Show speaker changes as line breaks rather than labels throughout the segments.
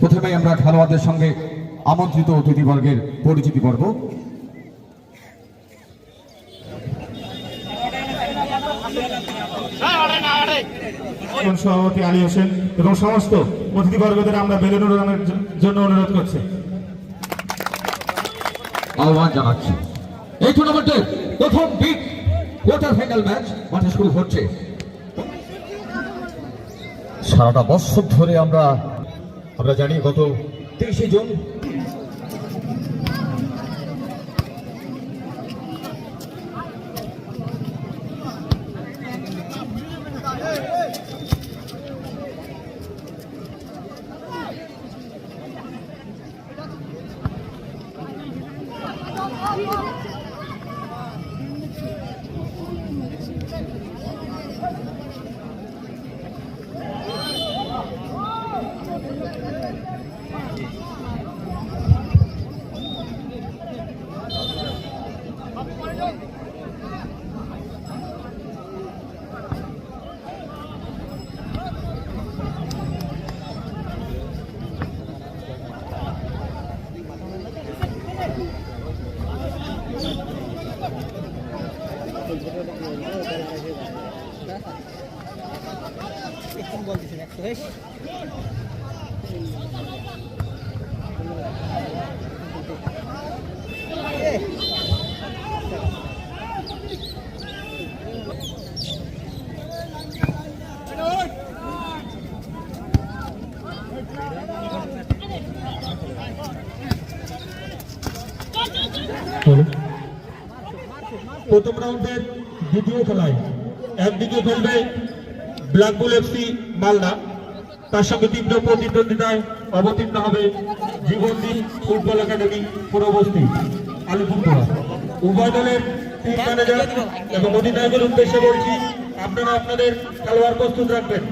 প্রথমেই আমরা খেলোয়াড়দের সঙ্গে আমন্ত্রিত অতিথিবর্গের পরিচিতি পর্ব।
সভাপতি আলী হোসেন এবং সমস্ত অতিথিবর্গদের আমরা বেলুন উড়ানোর জন্য অনুরোধ করছি,
আহ্বান জানাচ্ছি। এই টুর্নামেন্টের প্রথম বিগ কোয়ার্টার ফাইনাল ম্যাচ মাঠে শুরু হচ্ছে। সারাটা বছর ধরে আমরা জানি গত 23শে জুন
প্রথম রাউন্ডের দ্বিতীয় খেলায় একদিকে খেলবে ব্ল্যাক বুল এফসি মালদা, তার সঙ্গে তীব্র প্রতিদ্বন্দ্বিতায় অবতীর্ণ হবে জীবনদীপ ফুটবল একাডেমি পূর্ববস্তি আলিপুরদুয়ার। উভয় দলের টিম ম্যানেজার এবং অধিনায়কের উদ্দেশ্যে বলছি, আপনারা আপনাদের খেলোয়াড় প্রস্তুত রাখবেন।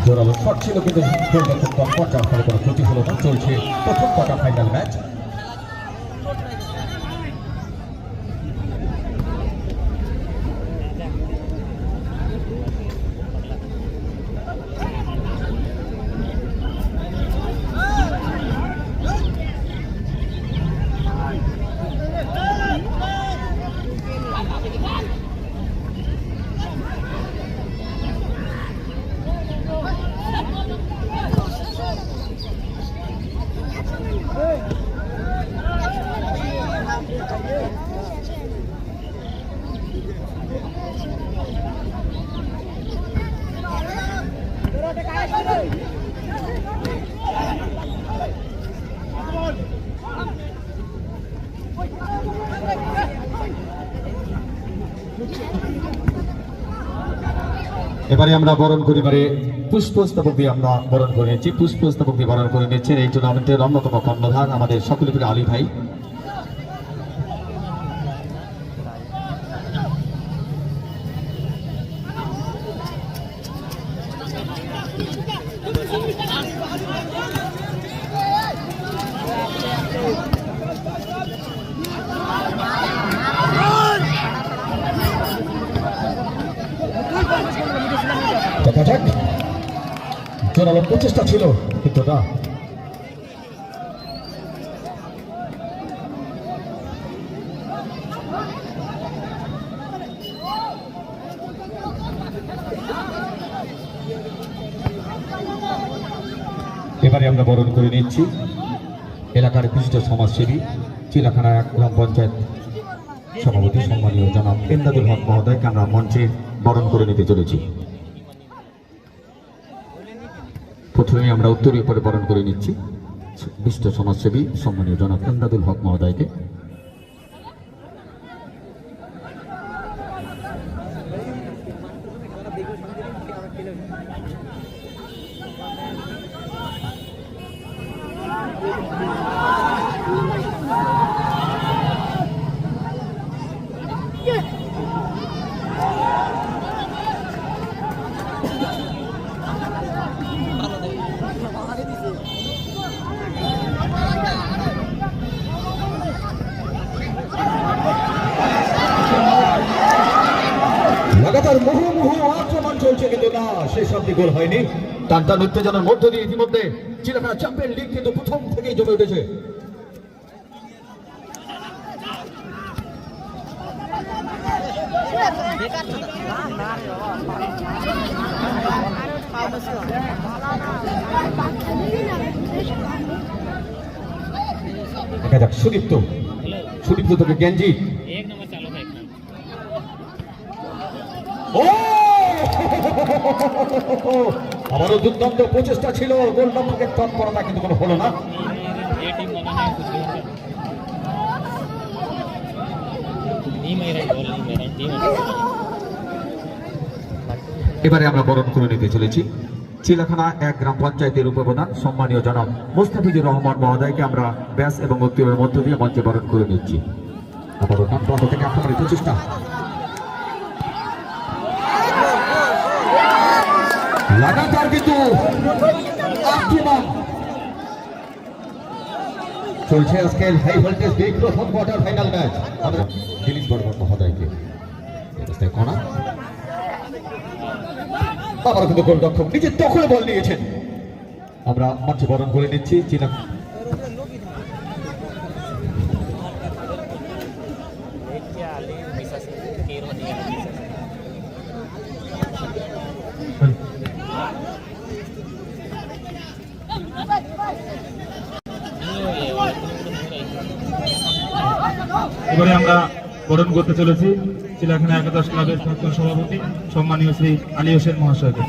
জোরালো শট ছিল কিন্তু পর্যাপ্ত ফলে কোনো ক্ষতি হলো না। চলছে প্রথম কোয়ার্টার ফাইনাল ম্যাচ। এবারে আমরা বরণ করিবারে পুষ্পস্তবক দিয়ে আমরা বরণ করে নিচ্ছি। পুষ্পস্তবক দিয়ে বরণ করে নিচ্ছেন এই টুর্নামেন্টের অন্যতম কর্ণধার আমাদের সকলের প্রিয় আলী ভাই। জোরালো প্রচেষ্টা ছিল কিন্তু না। এবারে আমরা বরণ করে নিচ্ছি এলাকার বিশিষ্ট সমাজসেবী চিলাখানা 1 গ্রাম পঞ্চায়েত সভাপতি সম্মানীয় জনাব এমদাদুল হক মহোদয়কে আমরা মঞ্চে বরণ করে নিতে চলেছি। প্রথমে আমরা উত্তরীয় পরে বরণ করে নিচ্ছি বিশিষ্ট সমাজসেবী সম্মানীয় জনাব এমদাদুল হক মহোদয়কে। লাগাতার মুহুর্মুহু আক্রমণ চলছে, কিন্তু না, শেষ অব্দি গোল হয়নি। টান টান উত্তেজনার মধ্য দিয়ে ইতিমধ্যে চিড়িয়াখানা চ্যাম্পিয়ন লিগ কিন্তু প্রথম থেকেই জমে উঠেছে। দেখা যাক সুদীপ্ত থেকে গেঞ্জি। আবারও দুর্দান্ত প্রচেষ্টা ছিল, গোল লক্ষ্যকে তৎপরতা কিন্তু কোনো হলো না। এবারে আমরা বরণ করে নিতে চলেছি চিলাখানা 1 গ্রাম পঞ্চায়েতের উপপ্রধান সম্মানীয় জনাব মোস্তাফিজুর রহমান মহোদয়কে আমরা ব্যাস এবং বক্তব্যের মধ্য দিয়ে মঞ্চে বরণ করে নিচ্ছি। আবারও ডান প্রান্ত থেকে আক্রমণের প্রচেষ্টা, লাগাতার কিন্তু আক্রমণ চলছে আজকের হাই ভোল্টেজ বিগ প্রথম quarter final match. Dilip Barman মহোদয়কে কণা, আবার কিন্তু গোলরক্ষক নিজের দখলে বল নিয়েছেন। আমরা মঞ্চে বরণ করে নিচ্ছি চীনা
এবারে আমরা বরণ করতে চলেছি চিলাখানা একাদশ ক্লাবের প্রাক্তন সভাপতি সম্মানীয় শ্রী আলী হোসেন মহাশয়কে।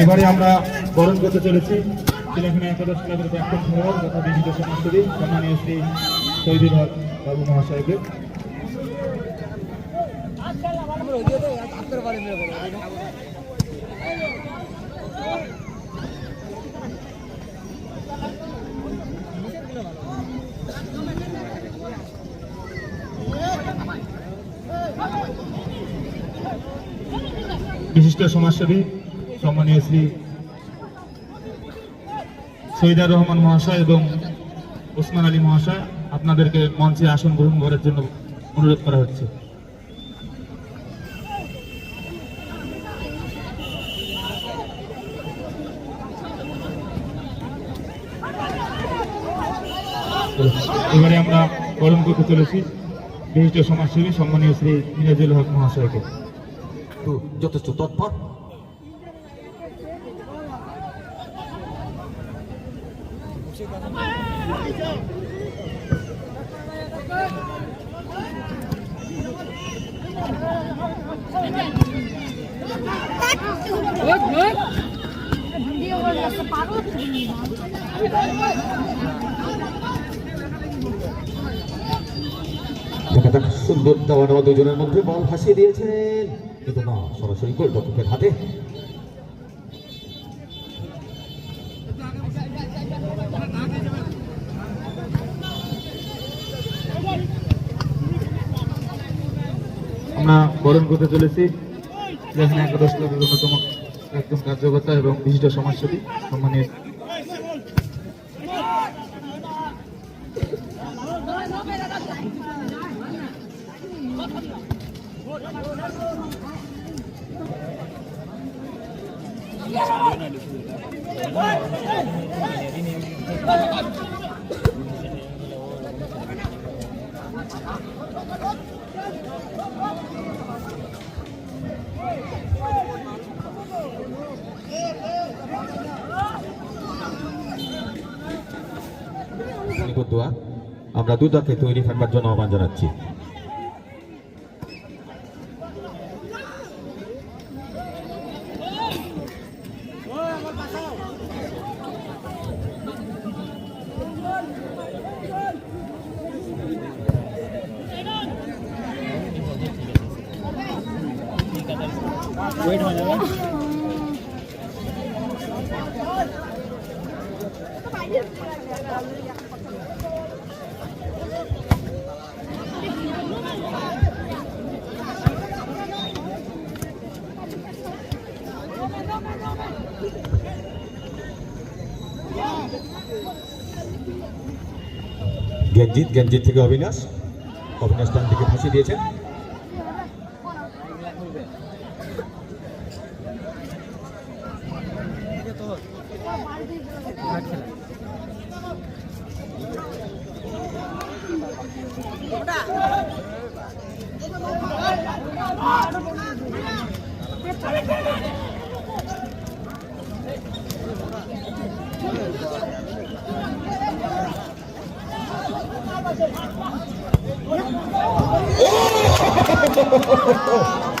এবারে আমরা বরণ করতে চলেছি চিলাখানা একাদশ ক্লাবের প্রাক্তন সভাপতি তথা বিশিষ্ট সমাজসেবী সম্মানীয় শ্রী শহীদুল হক বাবু মহাশয়কে। বিশিষ্ট সমাজসেবী সম্মানীয় শ্রী শহীদুর রহমান মহাশয় এবং ওসমান আলী মহাশয় আপনাদেরকে মঞ্চে আসন গ্রহণ করার জন্য অনুরোধ করা হচ্ছে। এবারে আমরা বরণ করতে চলেছি বিশিষ্ট সমাজসেবী সম্মানীয় শ্রী মিরাজুল হক মহাশয়কে।
যথেষ্ট তৎপর, দেখা যাক সুন্দর দেওয়া নেওয়া দুজনের মধ্যে বল ভাসিয়ে দিয়েছেন, কিন্তু না, সরাসরি গোলরক্ষকের হাতে।
আমরা বরণ করতে চলেছি যেখানে একাদশ ক্লাবের অন্যতম একজন কার্যকর্তা এবং বিশিষ্ট সমাজসেবী সম্মানীয়
আমরা দুদাকে তৈরি থাকবার জন্য আহ্বান জানাচ্ছি। গেঞ্জিত থেকে অবিনাশ ডান দিকে ফাঁসি দিয়েছেন।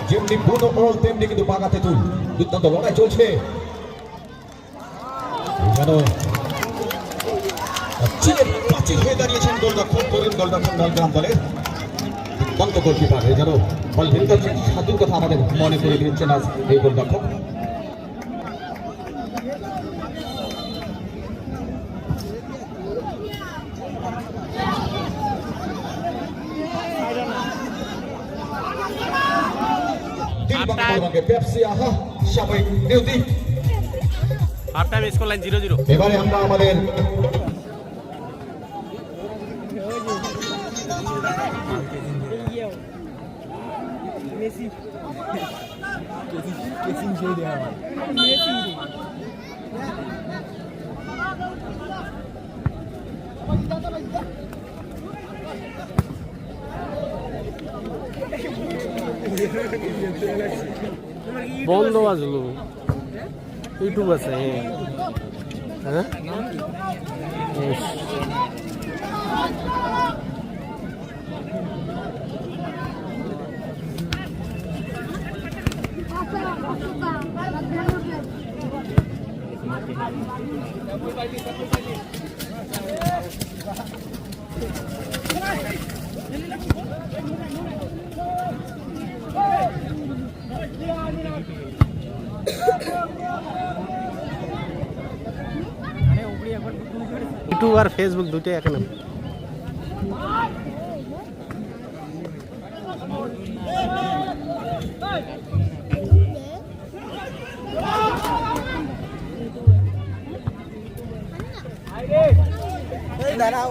যেমনি বুনো বল তেমনি কিন্তু বাগাতে তুল, দুর্দান্ত লড়াই চলছে। প্রাচীর হয়ে দাঁড়িয়েছেন গোলরক্ষক, তরুণ গোলরক্ষক নলগ্রাম দলের দুর্দান্ত গোলকিপার। যেন বলভিন্দর সাধুর কথা আমাদের মনে করে দিচ্ছেন আজ এই গোলরক্ষক। এবারে আমরা আমাদের
বন্ধ বাজলো ইউটিউব আছে। হ্যাঁ ইউটিউব আর ফেসবুক দুটোই এখন দাঁড়াও।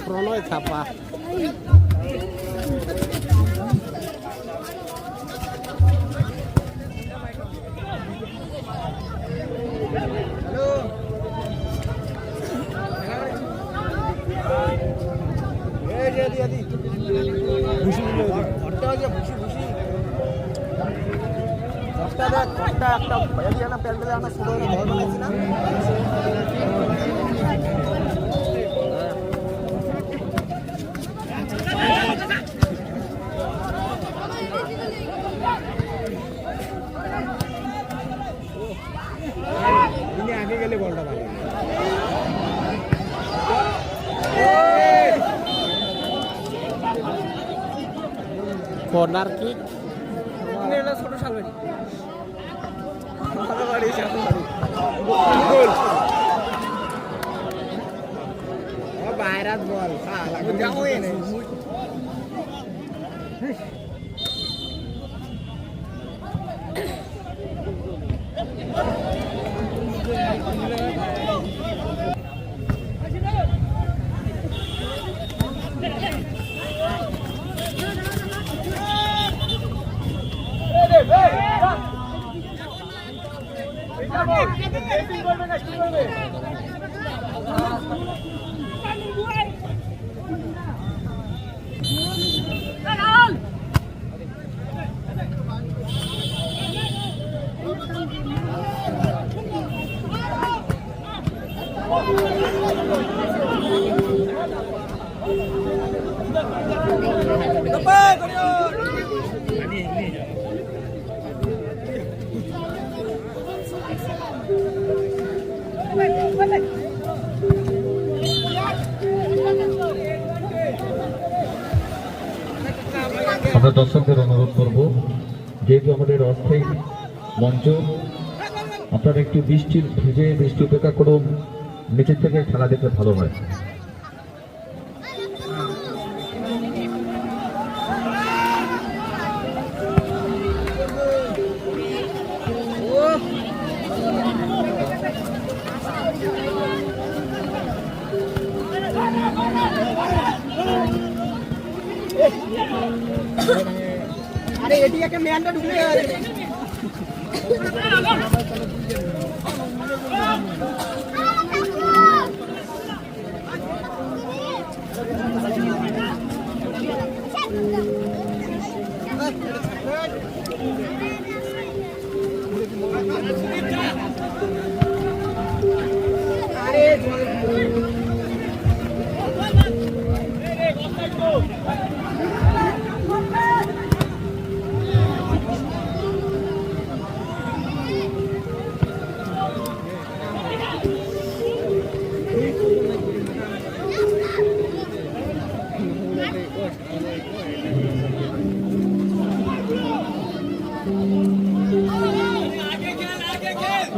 প্রণয় থাপা আগে গেলে বলটা ভালো। কর্নার কিক ছোট সালবাড়ি বাইরাত বল
আমরা দর্শকদের অনুরোধ করব, যেহেতু আমাদের অস্থায়ী মঞ্চ, আপনারা একটু বৃষ্টি উপেক্ষা করুন, নিচের থেকে খেলা দেখলে ভালো হয়।
আরে এটি একটা ম্যানটা ঢুকে গেছে।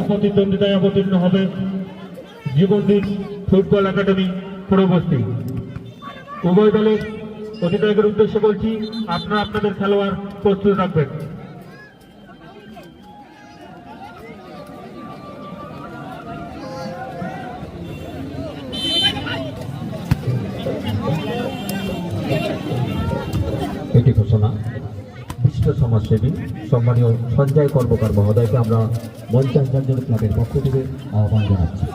প্রতিদ্বন্দ্বিতায় অবতীর্ণ হবে জীবনদীপ ফুটবল একাডেমি পূর্ববস্তি। উভয় দলের অধিনায়কের উদ্দেশ্যে বলছি, আপনারা আপনাদের খেলোয়াড় প্রস্তুত রাখবেন।
এটি ঘোষণা বিশিষ্ট সমাজসেবী সম্মানীয় সঞ্জয় কর্মকার মহোদয়কে আমরা মঞ্চাঞ্চল ক্লাবের পক্ষ থেকে আহ্বান জানাচ্ছি।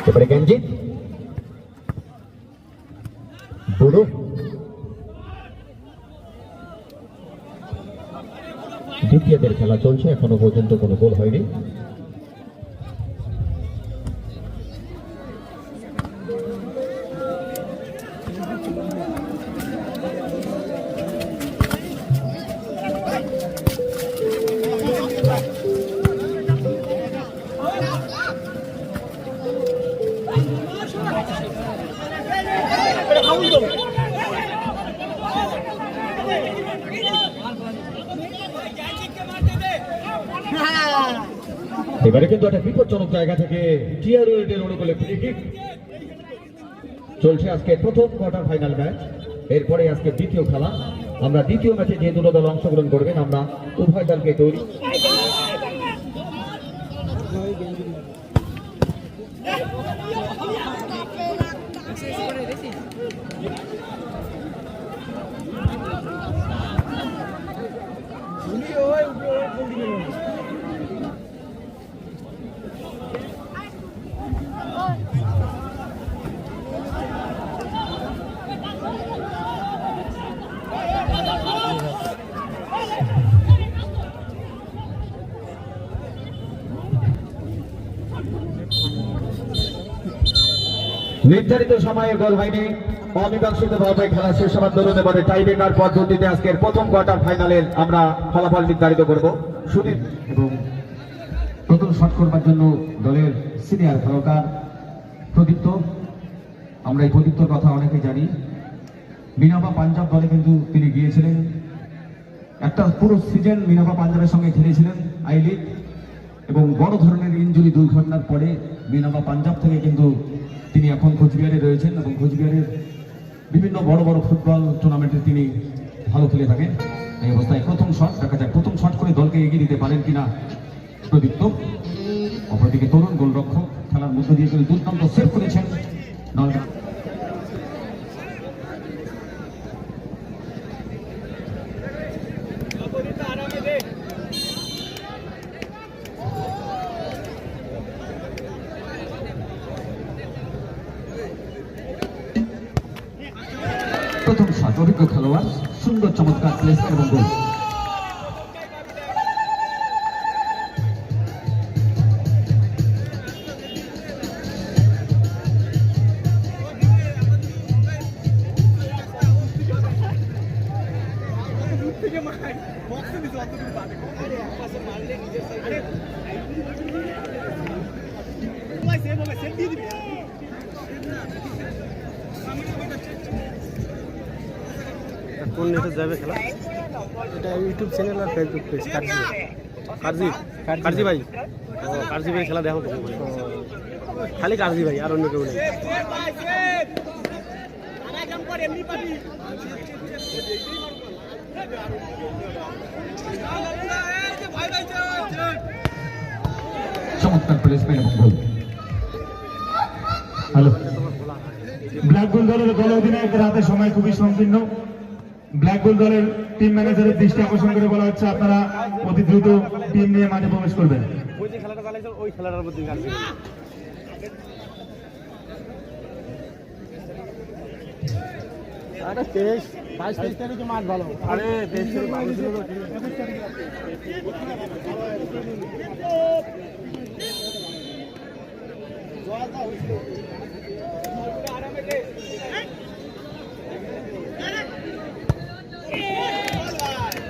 এবারে গেঞ্জি বুড়ো দ্বিতীয়দের খেলা চলছে, এখনো পর্যন্ত কোনো গোল হয়নি। এবারে কিন্তু একটা বিপজ্জনক জায়গা থেকে টিআরওয়ের অনুকূলে ফ্রি কিক চলছে। আজকে প্রথম কোয়ার্টার ফাইনাল ম্যাচ, এরপরে আজকে দ্বিতীয় খেলা। আমরা দ্বিতীয় ম্যাচে যে দুটো দল অংশগ্রহণ করবেন, আমরা উভয় দলকে তৈরি নির্ধারিত সময়ে গোল হয়নি। অমীমাংসিত ভাবে খেলা শেষ হওয়ার দরুন এবারে টাইব্রেকার পদ্ধতিতে আজকের প্রথম কোয়ার্টার ফাইনালের আমরা ফলাফল নির্ধারিত করব। সুনীল এবং প্রথম শট করবার জন্য দলের সিনিয়র খেলোয়াড় প্রদীপ্ত। আমরা এই প্রদীপ্তর কথা অনেকে জানি, মিনাপা পাঞ্জাব দলে কিন্তু তিনি গিয়েছিলেন, একটা পুরো সিজন মিনাপা পাঞ্জাবের সঙ্গে খেলেছিলেন আই লিগ, এবং বড় ধরনের ইনজুরি দুর্ঘটনার পরে মিনাপা পাঞ্জাব থেকে কিন্তু তিনি এখন কোচবিহারে রয়েছেন এবং কোচবিহারের বিভিন্ন বড় বড় ফুটবল টুর্নামেন্টে তিনি ভালো খেলে থাকেন। এই অবস্থায় প্রথম শট দেখা যায়, প্রথম শট করে দলকে এগিয়ে দিতে পারেন কিনা প্রদীপ্ত। অপরদিকে তরুণ গোলরক্ষক খেলার মধ্য দিয়ে কিন্তু দুর্দান্ত সেভ করেছেন নলগা। প্রথম শট অভিজ্ঞ খেলোয়াড়, সুন্দর চমৎকার প্লেস এবং গোল।
কোন নেটে যাবে খেলা? এটা ইউটিউব চ্যানেল আর ফেসবুক পেজ। কারজি ভাই, কারজি ভাই খেলা দেখো তুমি? খালি কারজি ভাই, আর অন্য কেউ নেই।
চমৎকার প্লেসমেন্ট এবং গোল।
হ্যালো, ব্ল্যাক বুল দলের দল অধিনায়কের হাতে সময় খুবই সংকীর্ণ। ব্ল্যাক বুল দলের টিম ম্যানেজারের দৃষ্টি আকর্ষণ করে বলা হচ্ছে আপনারা অতি দ্রুত টিম নিয়ে মাঠে প্রবেশ করবেন।
ওই যে খেলাটা চালাইছে ওই খেলাটার মধ্যে কারজি। আরে 22 তারিখে মাঠ ভালো। আরে 23 তারিখে ভালো ছিল তো।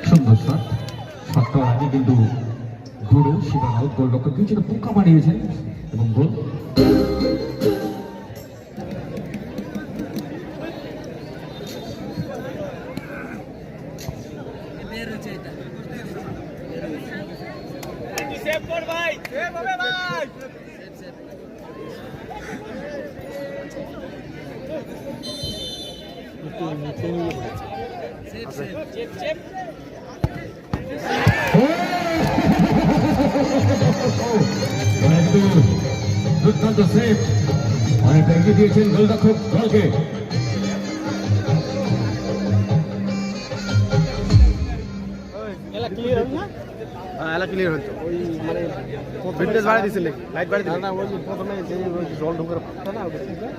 সুন্দর শট, শটটা আগে কিন্তু ঘুরে সেটা আউট, গোলরক্ষক কিছুটা পোকা মারিয়েছেন এবং গোল। দুর্দান্ত সেভ, অনেকটা এগিয়ে দিয়েছেন গোলরক্ষক দলকে।
এলা ক্লিয়ার হল না? হ্যাঁ, এলা ক্লিয়ার হল। ওই মানে ফিটনেস বাড়াই দিছিল নাকি? লাইট বাড়াই দিছিল না? ওই প্রথমে যে জল ঢোকার পাতা না ওটা ঠিক না?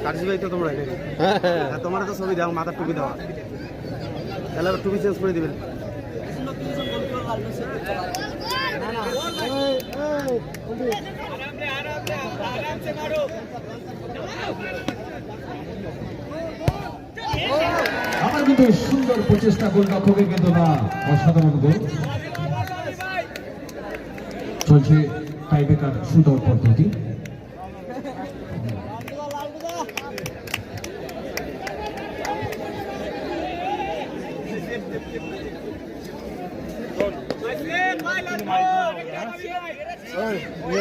কারজি ভাই তো তোমরা নাকি? হ্যাঁ, তোমার তো ছবি দাও, মাথার টুপি দাও। তাহলে আবার টুপি চেঞ্জ করে দিবেন।
আমার কিন্তু সুন্দর প্রচেষ্টা গোলরক্ষকের, কিন্তু না, অসাধারণ গোল। চলছে টাইব্রেকার শুটআউট পদ্ধতি।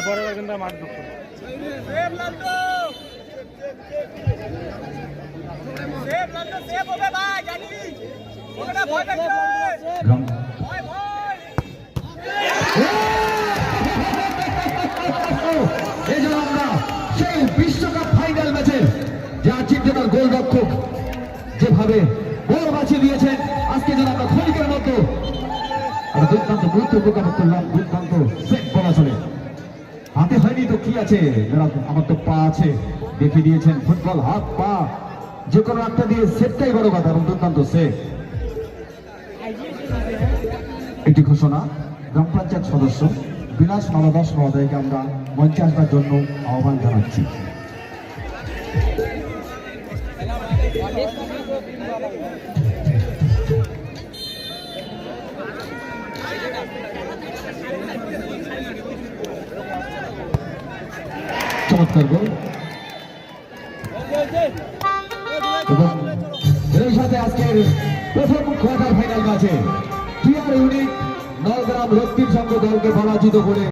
পরে কিন্তু মাঠ ঢুকতো।
এই যে আমরা সেই বিশ্বকাপ ফাইনাল ম্যাচে যে আর্জেন্টিনার গোলরক্ষক যেভাবে গোল বাঁচিয়ে দিয়েছেন, আজকে যেন আমরা ক্ষণিকের মতো দুর্দান্ত গুরুত্বপূর্ণ করলাম। দুর্দান্ত সেট বলা চলে, হাতে হয়নি তো কি আছে, আমার তো পা আছে, দেখিয়ে দিয়েছেন ফুটবল হাত পা যে কোনো একটা দিয়ে সেটটাই বড় কথা, এবং দুর্দান্ত সেট। একটি ঘোষণা, গ্রাম পঞ্চায়েত সদস্য বিলাস মালাদাস মহোদয়কে আমরা মঞ্চে আসবার জন্য আহ্বান জানাচ্ছি। চমৎকার গোল, এবং এর সাথে আজকের প্রথম কোয়ার্টার ফাইনাল ম্যাচে টিআর ইউনিট নলগ্রাম রক্তিম সংঘ দলকে পরাজিত করে